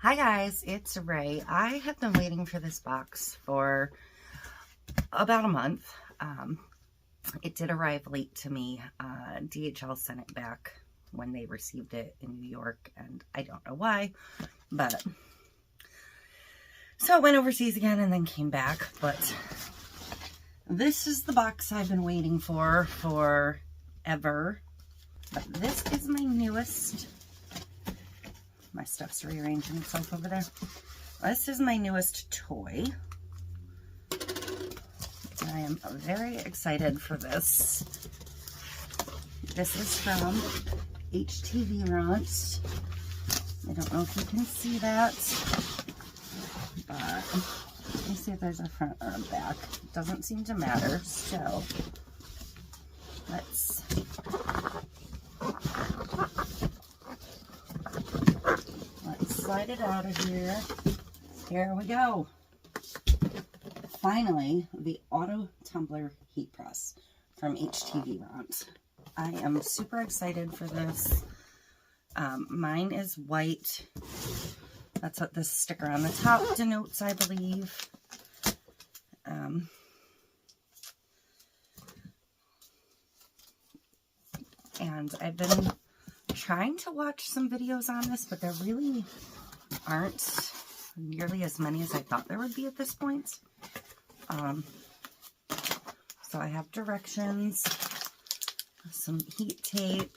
Hi guys, it's Ray. I have been waiting for this box for about a month. It did arrive late to me. DHL sent it back when they received it in New York, and I don't know why, but so it went overseas again and then came back. But this is the box I've been waiting for forever. But this is my newest. My stuff's rearranging itself over there. This is my newest toy. I am very excited for this. This is from HTVRONT. I don't know if you can see that, but let me see if there's a front or a back. It doesn't seem to matter, so let's slide it out of here. Here we go. Finally, the Auto Tumbler Heat Press from HTVRONT. I am super excited for this. Mine is white. That's what this sticker on the top denotes, I believe. And I've been trying to watch some videos on this, but there really aren't nearly as many as I thought there would be at this point. So I have directions, some heat tape,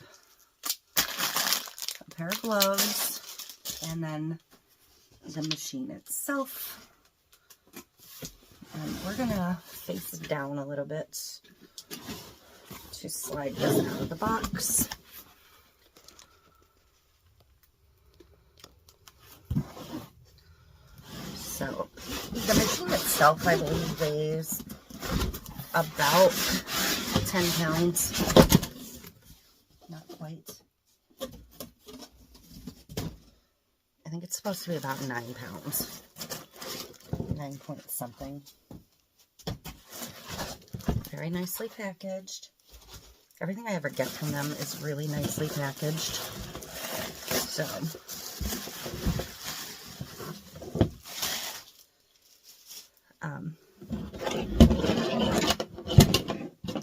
a pair of gloves, and then the machine itself. And we're gonna face it down a little bit to slide this out of the box. So the machine itself, I believe, weighs about 10 pounds. Not quite. I think it's supposed to be about 9 pounds. 9 point something. Very nicely packaged. Everything I ever get from them is really nicely packaged. So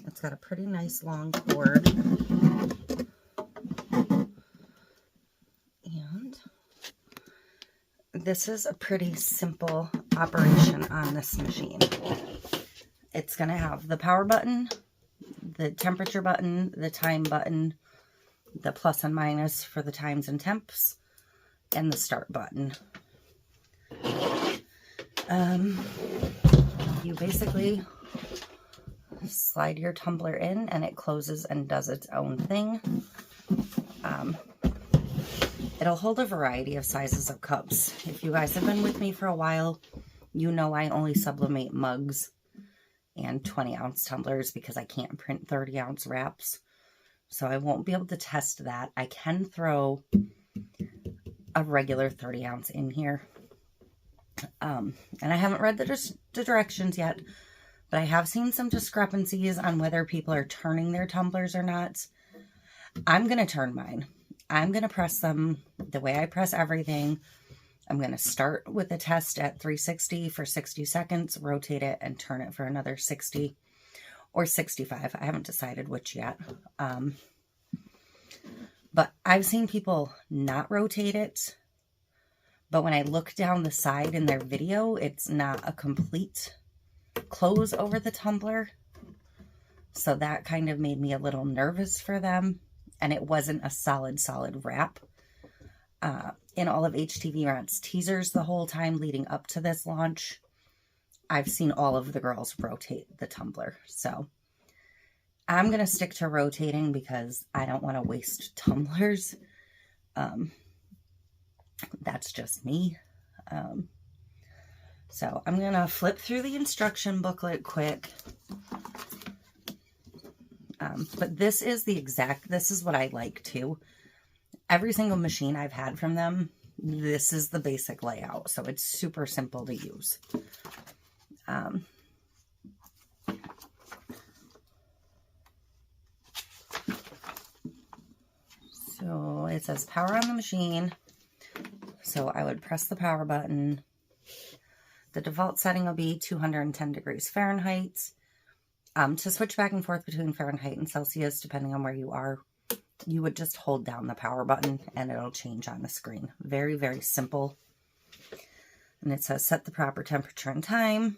it's got a pretty nice long cord, and this is a pretty simple operation on this machine. It's going to have the power button, the temperature button, the time button, the plus and minus for the times and temps, and the start button. You basically slide your tumbler in and it closes and does its own thing. It'll hold a variety of sizes of cups. If you guys have been with me for a while, you know I only sublimate mugs and 20-ounce tumblers because I can't print 30-ounce wraps. So I won't be able to test that. I can throw a regular 30-ounce in here. And I haven't read the directions yet, but I have seen some discrepancies on whether people are turning their tumblers or not. I'm going to turn mine. I'm going to press them the way I press everything. I'm going to start with a test at 360 for 60 seconds, rotate it, and turn it for another 60 or 65. I haven't decided which yet. But I've seen people not rotate it. But when I look down the side in their video, it's not a complete close over the tumbler. So that kind of made me a little nervous for them. And it wasn't a solid wrap. In all of HTVRONT's teasers the whole time leading up to this launch, I've seen all of the girls rotate the tumbler. So I'm going to stick to rotating because I don't want to waste tumblers. That's just me. So I'm going to flip through the instruction booklet quick. But this is this is what I like too. Every single machine I've had from them, this is the basic layout. So it's super simple to use. So it says power on the machine, So I would press the power button. The default setting will be 210 degrees Fahrenheit. To switch back and forth between Fahrenheit and Celsius, depending on where you are, you would just hold down the power button and it'll change on the screen. Very, very simple. And it says set the proper temperature and time.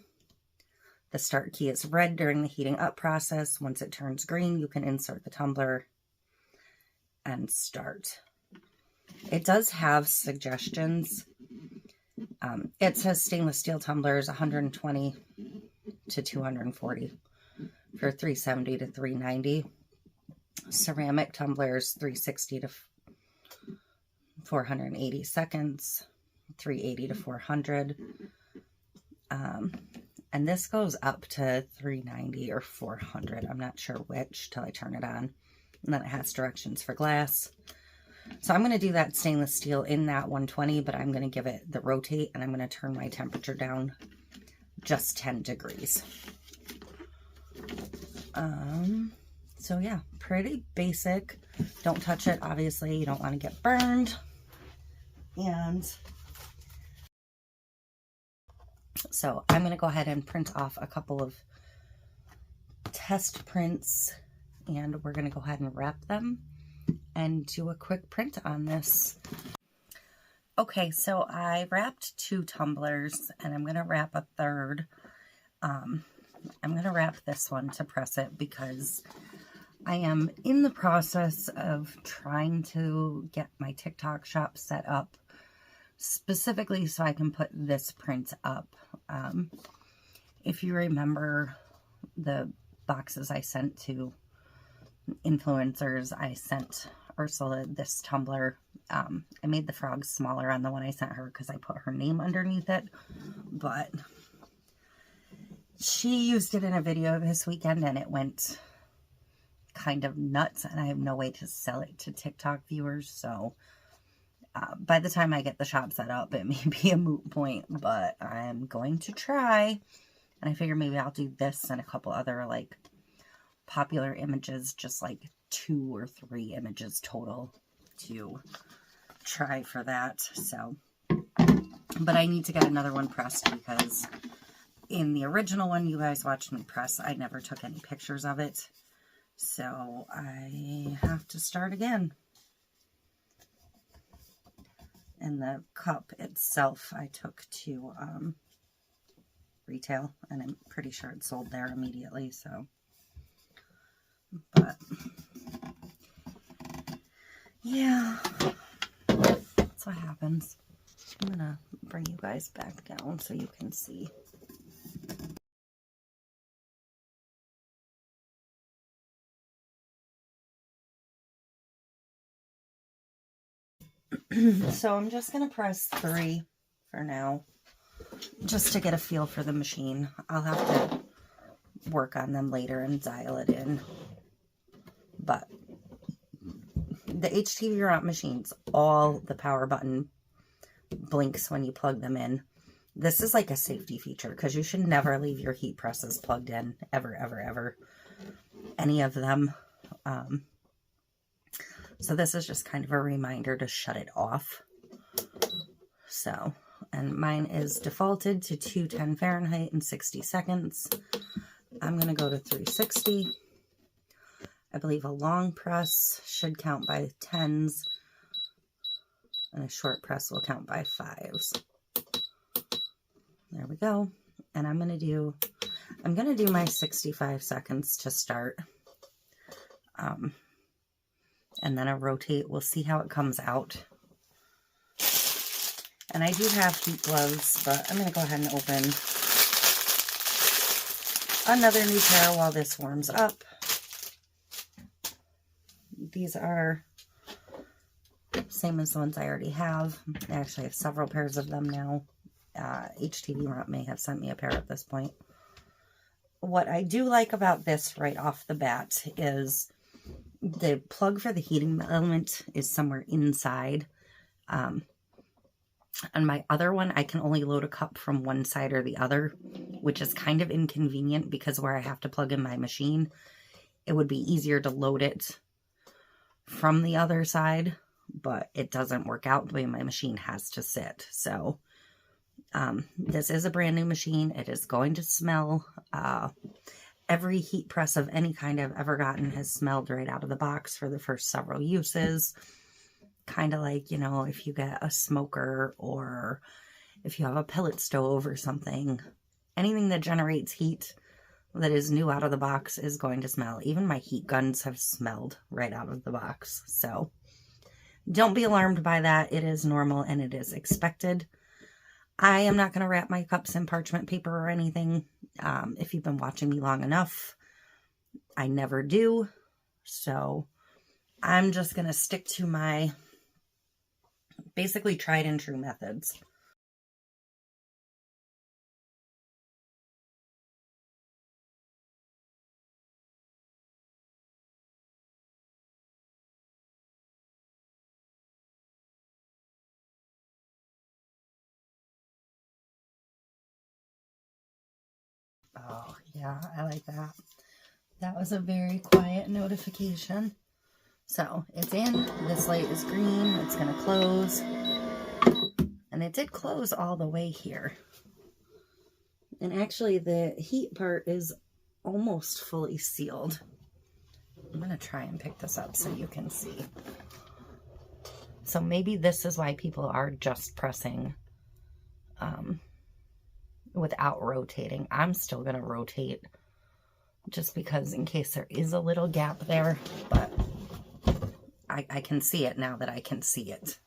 The start key is red during the heating up process. Once it turns green, you can insert the tumbler and start. It does have suggestions. It says stainless steel tumblers 120 to 240 for 370 to 390. Ceramic tumblers 360 to 480 seconds, 380 to 400. And this goes up to 390 or 400. I'm not sure which till I turn it on. And then it has directions for glass. So I'm going to do that stainless steel in that 120, but I'm going to give it the rotate and I'm going to turn my temperature down just 10 degrees. So yeah, pretty basic. Don't touch it, obviously. You don't want to get burned. And so I'm going to go ahead and print off a couple of test prints, and we're going to go ahead and wrap them and do a quick print on this. Okay, so I wrapped 2 tumblers, and I'm going to wrap a third. I'm going to wrap this one to press it because I am in the process of trying to get my TikTok shop set up specifically so I can put this print up. If you remember the boxes I sent to influencers, I sent Ursula this tumbler. I made the frogs smaller on the one I sent her because I put her name underneath it, but she used it in a video this weekend and it went kind of nuts, and I have no way to sell it to TikTok viewers, so by the time I get the shop set up, it may be a moot point, but I'm going to try. And I figure maybe I'll do this and a couple other like popular images, just like 2 or 3 images total to try for that. So, but I need to get another one pressed because in the original one you guys watched me press, I never took any pictures of it. So I have to start again. And the cup itself I took to retail, and I'm pretty sure it sold there immediately, so. But yeah, that's what happens. I'm gonna bring you guys back down so you can see. So I'm just going to press 3 for now, just to get a feel for the machine. I'll have to work on them later and dial it in. But the HTVRONT machines, all the power button blinks when you plug them in. This is like a safety feature because you should never leave your heat presses plugged in, ever, ever, ever. Any of them. So this is just kind of a reminder to shut it off. So, and mine is defaulted to 210 Fahrenheit and 60 seconds. I'm going to go to 360. I believe a long press should count by 10s, and a short press will count by 5s. There we go. And I'm going to do my 65 seconds to start. And then a rotate. We'll see how it comes out. And I do have heat gloves, but I'm going to go ahead and open another new pair while this warms up. These are same as the ones I already have. I actually have several pairs of them now. HTVRONT may have sent me a pair at this point. What I do like about this right off the bat is the plug for the heating element is somewhere inside. On my other one, I can only load a cup from one side or the other, which is kind of inconvenient because where I have to plug in my machine, it would be easier to load it from the other side. but it doesn't work out the way my machine has to sit. So this is a brand new machine. It is going to smell. Every heat press of any kind I've ever gotten has smelled right out of the box for the first several uses. Kind of like, you know, if you get a smoker or if you have a pellet stove or something, anything that generates heat that is new out of the box is going to smell. Even my heat guns have smelled right out of the box. So don't be alarmed by that. It is normal and it is expected. I am not going to wrap my cups in parchment paper or anything. If you've been watching me long enough, I never do. So I'm just going to stick to my basically tried and true methods. Oh, yeah, I like that. That was a very quiet notification. So it's in. This light is green. It's going to close. And it did close all the way here. And actually the heat part is almost fully sealed. I'm going to try and pick this up so you can see. So maybe this is why people are just pressing without rotating. I'm still going to rotate just because in case there is a little gap there, but I can see it now that I can see it.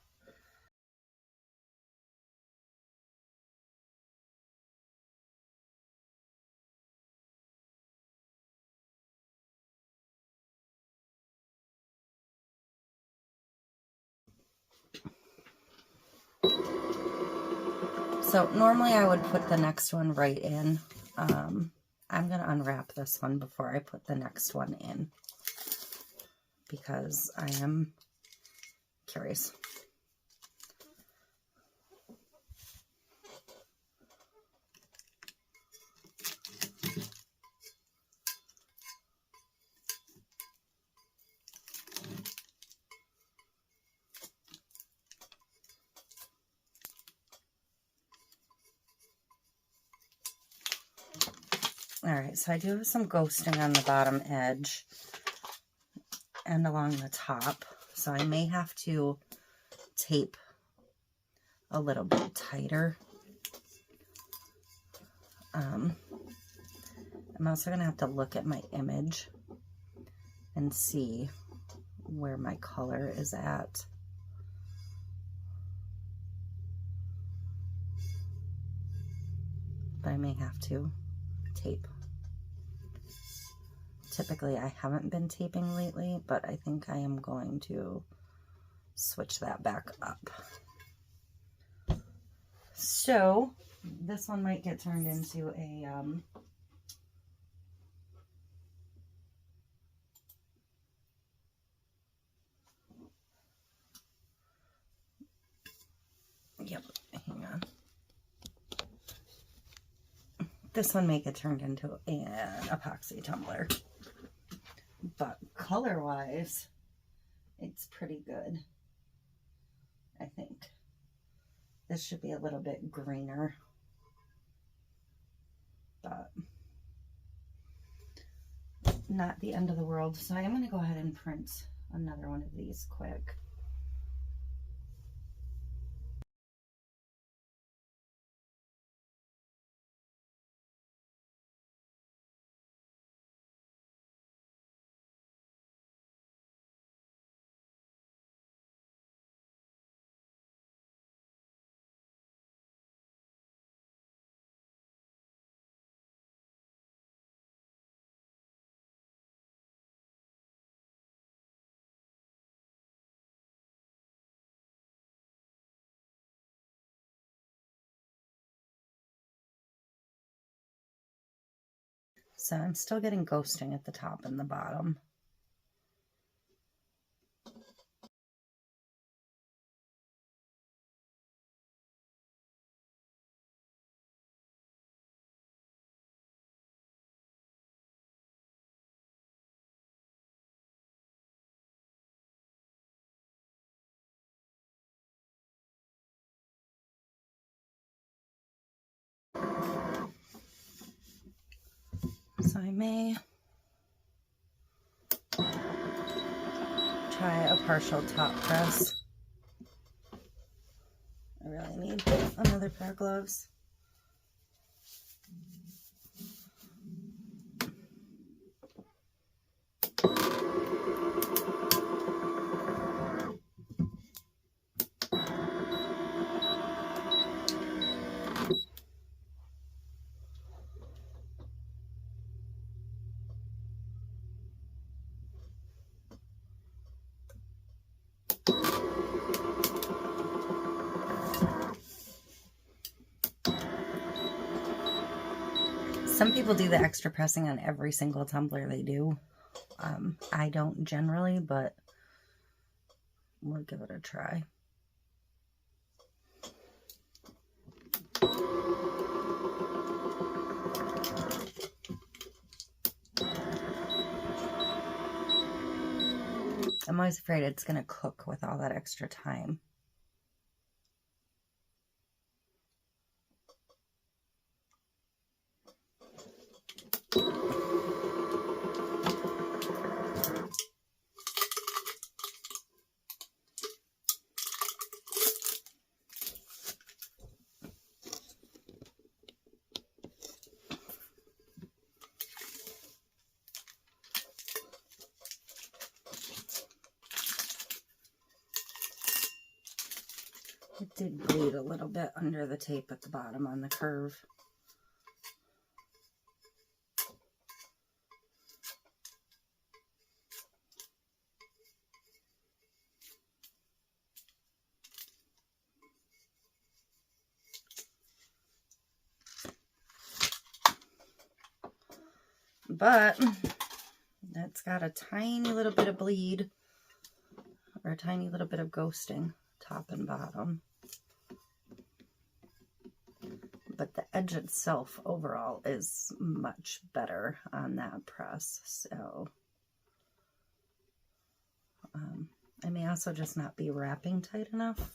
So normally I would put the next one right in. I'm going to unwrap this one before I put the next one in because I am curious. All right, so I do have some ghosting on the bottom edge and along the top, so I may have to tape a little bit tighter. I'm also going to have to look at my image and see where my color is at. But I may have to tape. Typically I haven't been taping lately, but I think I am going to switch that back up. So this one might get turned into a yep, hang on. This one may get turned into an epoxy tumbler. But color-wise, it's pretty good, I think. This should be a little bit greener. But not the end of the world. So I am going to go ahead and print another one of these quick. So I'm still getting ghosting at the top and the bottom. So I may try a partial top press. I really need another pair of gloves. Some people do the extra pressing on every single tumbler they do. I don't generally, but we'll give it a try. I'm always afraid it's going to cook with all that extra time. It did bleed a little bit under the tape at the bottom on the curve. But that's got a tiny little bit of bleed, or a tiny little bit of ghosting, top and bottom. But the edge itself overall is much better on that press. So I may also just not be wrapping tight enough.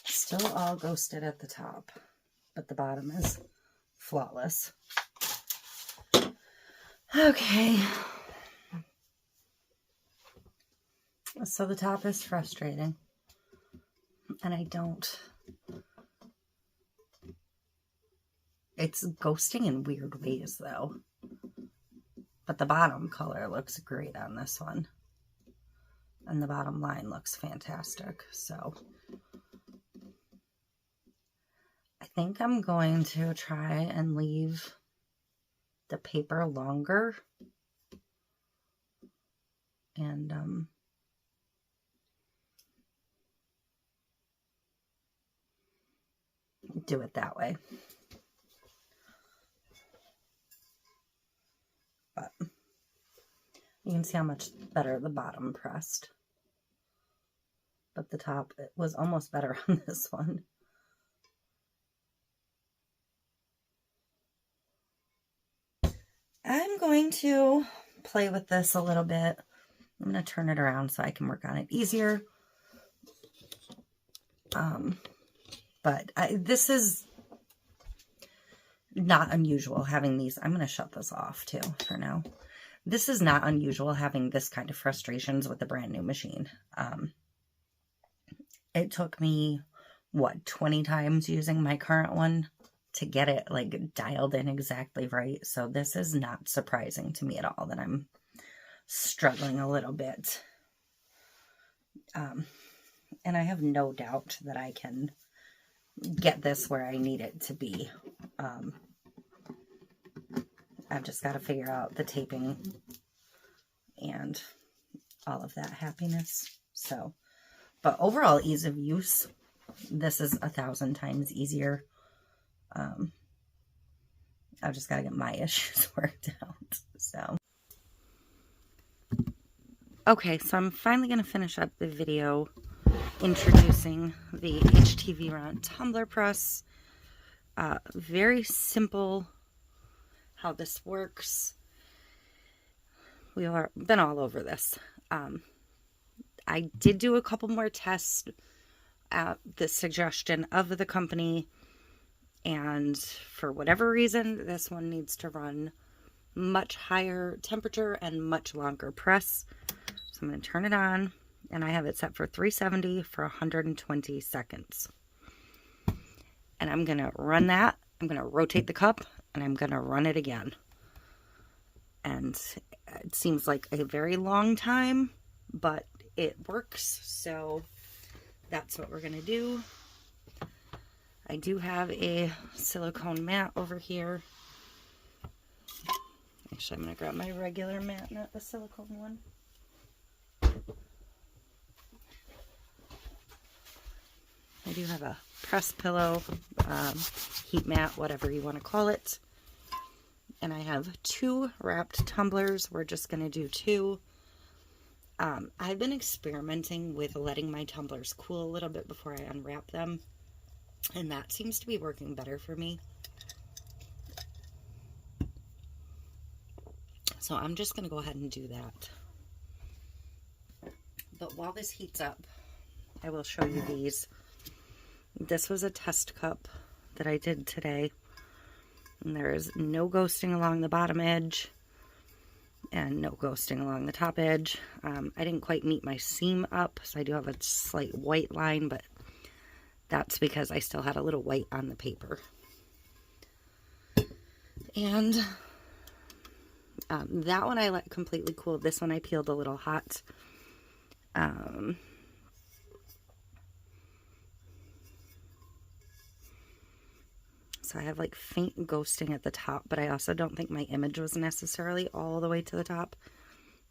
Still all ghosted at the top, but the bottom is flawless. Okay. So the top is frustrating. And it's ghosting in weird ways though. But the bottom color looks great on this one. And the bottom line looks fantastic. So I think I'm going to try and leave the paper longer and do it that way. But you can see how much better the bottom pressed. But the top, it was almost better on this one. I'm going to play with this a little bit. I'm going to turn it around so I can work on it easier. But this is not unusual having these. I'm going to shut this off too for now. This is not unusual having this kind of frustrations with a brand new machine. It took me, what, 20 times using my current one to get it like dialed in exactly right. So this is not surprising to me at all that I'm struggling a little bit. And I have no doubt that I can get this where I need it to be. I've just got to figure out the taping and all of that happiness. So, but overall ease of use, this is 1,000 times easier. I've just got to get my issues worked out. So, okay, so I'm finally going to finish up the video introducing the HTVRONT tumbler press. Very simple how this works. We've been all over this. I did do a couple more tests at the suggestion of the company, and for whatever reason, this one needs to run much higher temperature and much longer press. So I'm going to turn it on, and I have it set for 370 for 120 seconds. And I'm going to run that. I'm going to rotate the cup, and I'm going to run it again. And it seems like a very long time, but it works. So that's what we're going to do. I do have a silicone mat over here. Actually, I'm going to grab my regular mat, not the silicone one. I do have a press pillow, heat mat, whatever you want to call it. And I have 2 wrapped tumblers. We're just going to do 2. I've been experimenting with letting my tumblers cool a little bit before I unwrap them. And that seems to be working better for me. So I'm just going to go ahead and do that. But while this heats up, I will show you these. This was a test cup that I did today. And there is no ghosting along the bottom edge and no ghosting along the top edge. I didn't quite meet my seam up, so I do have a slight white line, but that's because I still had a little white on the paper. And that one I let completely cool. This one I peeled a little hot. So I have like faint ghosting at the top, but I also don't think my image was necessarily all the way to the top.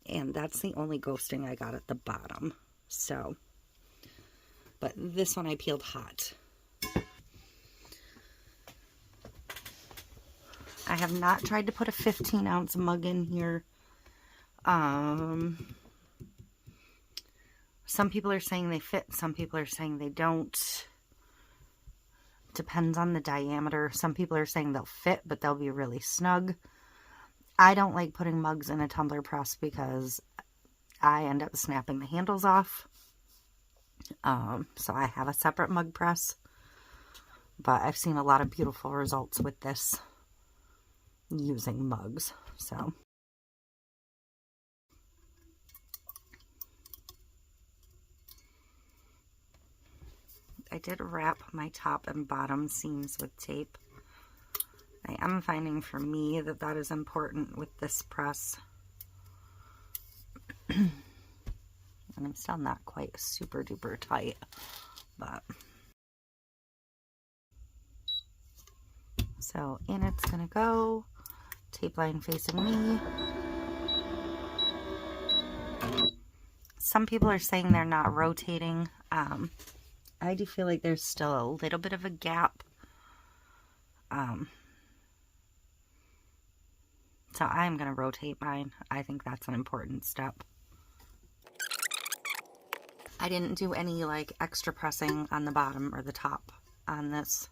And that's the only ghosting I got at the bottom. So, but this one I peeled hot. I have not tried to put a 15-ounce mug in here. Some people are saying they fit, some people are saying they don't. Depends on the diameter. Some people are saying they'll fit, but they'll be really snug. I don't like putting mugs in a tumbler press because I end up snapping the handles off. So I have a separate mug press, but I've seen a lot of beautiful results with this using mugs. So I did wrap my top and bottom seams with tape. I am finding for me that that is important with this press. And I'm still not quite super duper tight, but. So in it's gonna go, tape line facing me. Some people are saying they're not rotating. I do feel like there's still a little bit of a gap. So I'm going to rotate mine. I think that's an important step. I didn't do any like extra pressing on the bottom or the top on this.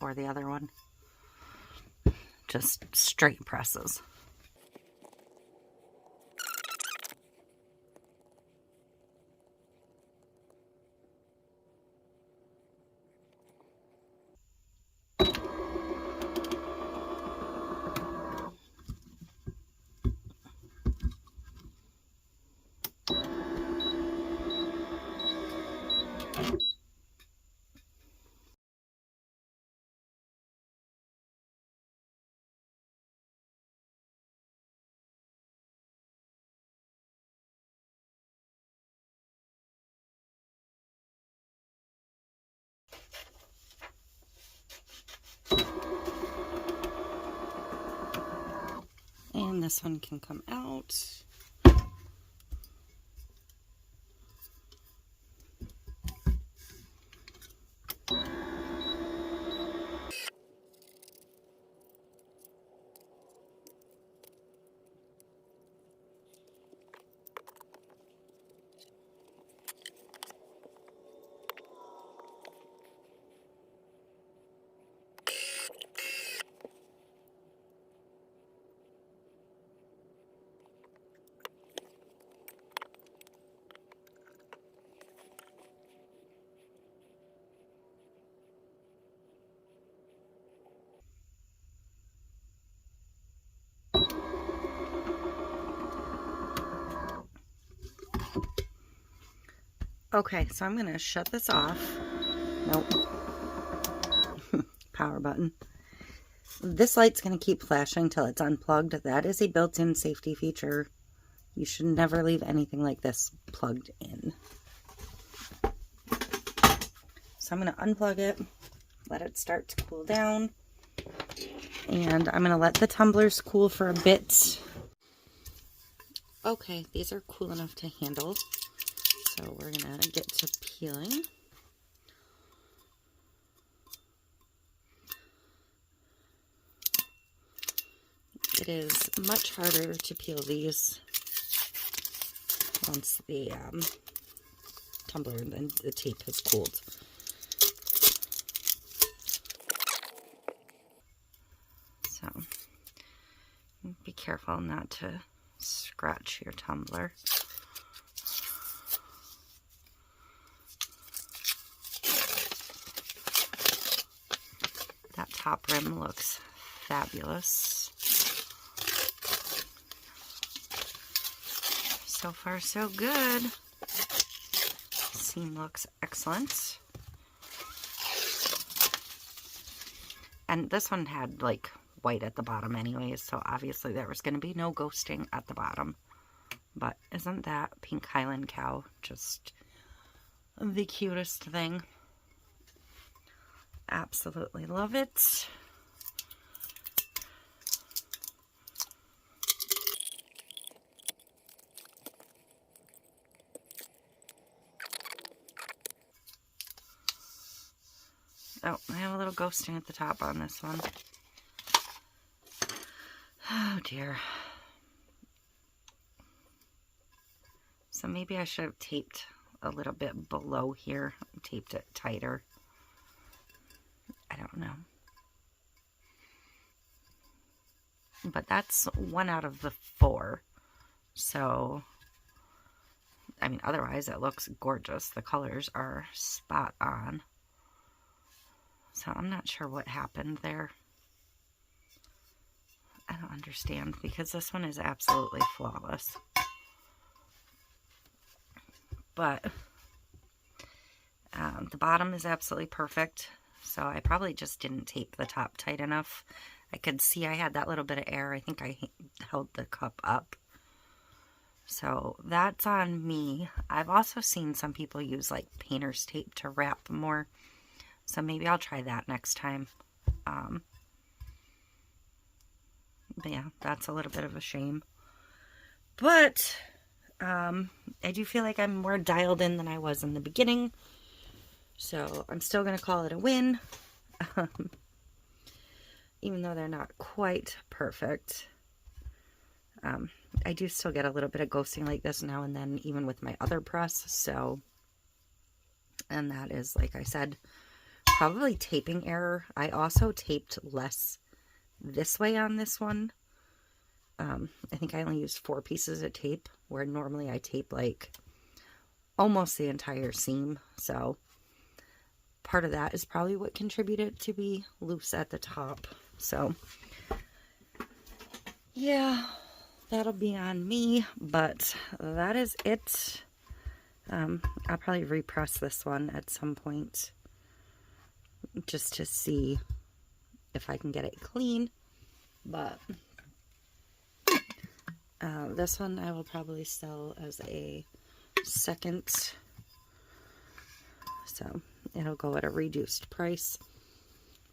Or the other one. Just straight presses. this one can come out. Okay, so I'm going to shut this off. Nope. Power button. This light's going to keep flashing until it's unplugged. That is a built-in safety feature. You should never leave anything like this plugged in. So I'm going to unplug it, let it start to cool down, and I'm going to let the tumblers cool for a bit. Okay, these are cool enough to handle. So we're going to get to peeling. It is much harder to peel these once the tumbler and the tape has cooled. So be careful not to scratch your tumbler. That top rim looks fabulous. So far, so good. Seam looks excellent. And this one had like white at the bottom anyways, so obviously there was going to be no ghosting at the bottom. But isn't that pink Highland cow just the cutest thing? Absolutely love it. Oh, I have a little ghosting at the top on this one. Oh dear. So maybe I should have taped a little bit below here, taped it tighter. I don't know. But that's 1 out of the 4. So, I mean, otherwise it looks gorgeous. The colors are spot on. So I'm not sure what happened there. I don't understand because this one is absolutely flawless. But the bottom is absolutely perfect. So I probably just didn't tape the top tight enough. I could see I had that little bit of air. I think I held the cup up. So that's on me. I've also seen some people use like painter's tape to wrap more. So maybe I'll try that next time. But yeah, that's a little bit of a shame. But I do feel like I'm more dialed in than I was in the beginning. So I'm still going to call it a win. Even though they're not quite perfect. I do still get a little bit of ghosting like this now and then, even with my other press. So, and that is, like I said, probably taping error. I also taped less this way on this one. I think I only used 4 pieces of tape, where normally I tape like almost the entire seam. So part of that is probably what contributed to be loose at the top. So yeah, that'll be on me, but that is it. I'll probably repress this one at some point just to see if I can get it clean. But this one I will probably sell as a second, so it'll go at a reduced price.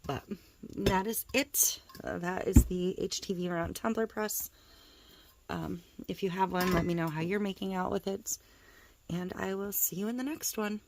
But that is it. That is the HTVRONT tumbler press. If you have one, let me know how you're making out with it. And I will see you in the next one.